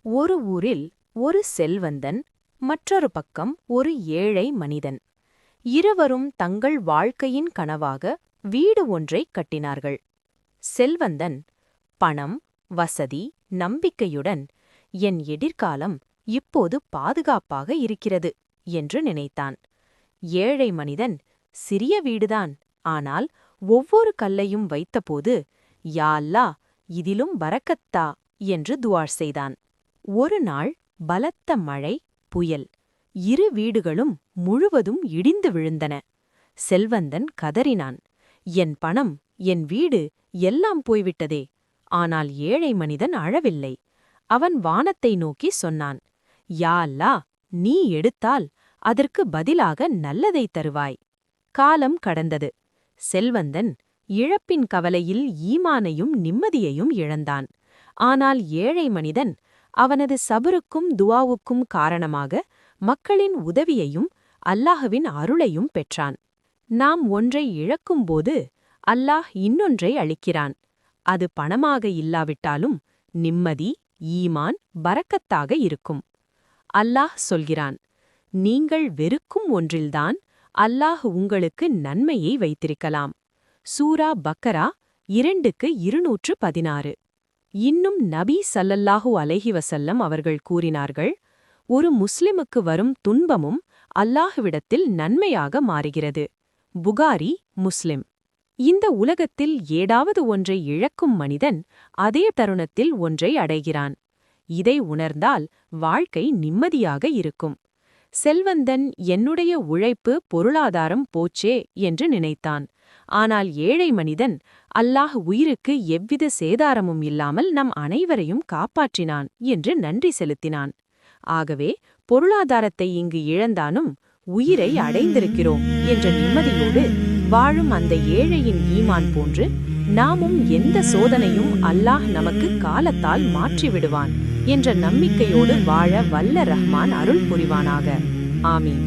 ஒரு ஊரில் ஒரு செல்வந்தன், மற்றொரு பக்கம் ஒரு ஏழை மனிதன். இருவரும் தங்கள் வாழ்க்கையின் கனவாக வீடு ஒன்றைக் கட்டினார்கள். செல்வந்தன், பணம், வசதி, நம்பிக்கையுடன் என் எதிர்காலம் இப்போது பாதுகாப்பாக இருக்கிறது என்று நினைத்தான். ஏழை மனிதன், சிறிய வீடுதான், ஆனால் ஒவ்வொரு கல்லையும் வைத்தபோது, யா அல்லாஹ், இதிலும் பரக்கத்தா என்று துஆ செய்தான். ஒரு நாள் பலத்த மழை, புயல். இரு வீடுகளும் முழுவதும் இடிந்து விழுந்தன. செல்வந்தன் கதறினான், என் பணம், என் வீடு எல்லாம் போய்விட்டதே. ஆனால் ஏழை மனிதன் அழவில்லை. அவன் வானத்தை நோக்கி சொன்னான், யா அல்லாஹ், நீ எடுத்தால் அதற்கு பதிலாக நல்லதைத் தருவாய். காலம் கடந்தது. செல்வந்தன் இழப்பின் கவலையில் ஈமானையும் நிம்மதியையும் இழந்தான். ஆனால் ஏழை மனிதன் அவனது சபருக்கும் துஆவுக்கும் காரணமாக மக்களின் உதவியையும் அல்லாஹ்வின் அருளையும் பெற்றான். நாம் ஒன்றை இழக்கும்போது அல்லாஹ் இன்னொன்றை அளிக்கிறான். அது பணமாக இல்லாவிட்டாலும் நிம்மதி, ஈமான், பரக்கத்தாக இருக்கும். அல்லாஹ் சொல்கிறான், நீங்கள் வெறுக்கும் ஒன்றில்தான் அல்லாஹ் உங்களுக்கு நன்மையை வைத்திருக்கலாம். சூரா பக்கரா 2:216. இன்னும் நபி ஸல்லல்லாஹு அலைஹி வஸல்லம் அவர்கள் கூறினார்கள், ஒரு முஸ்லிமுக்கு வரும் துன்பமும் அல்லாஹ்விடத்தில் நன்மையாக மாறுகிறது. புகாரி, முஸ்லிம். இந்த உலகத்தில் ஏதாவது ஒன்றை இழக்கும் மனிதன் அதே தருணத்தில் ஒன்றை அடைகிறான். இதை உணர்ந்தால் வாழ்க்கை நிம்மதியாக இருக்கும். செல்வந்தன் என்னுடைய உழைப்பு, பொருளாதாரம் போச்சே என்று நினைத்தான். ஆனால் ஏழை மனிதன், அல்லாஹ் உயிருக்கு எவ்வித சேதாரமும் இல்லாமல் நம் அனைவரையும் காப்பாற்றினான் என்று நன்றி செலுத்தினான். ஆகவே பொருளாதாரத்தை இங்கு இழந்தானும் உயிரை அடைந்திருக்கிறோம் என்ற நிம்மதியோடு வாழும் அந்த ஏழையின் ஈமான் போன்று நாமும் எந்த சோதனையும் அல்லாஹ் நமக்கு காலத்தால் மாற்றிவிடுவான் என்ற நம்பிக்கையோடு வாழ வல்ல ரஹ்மான் அருள் புரிவானாக. ஆமீன்.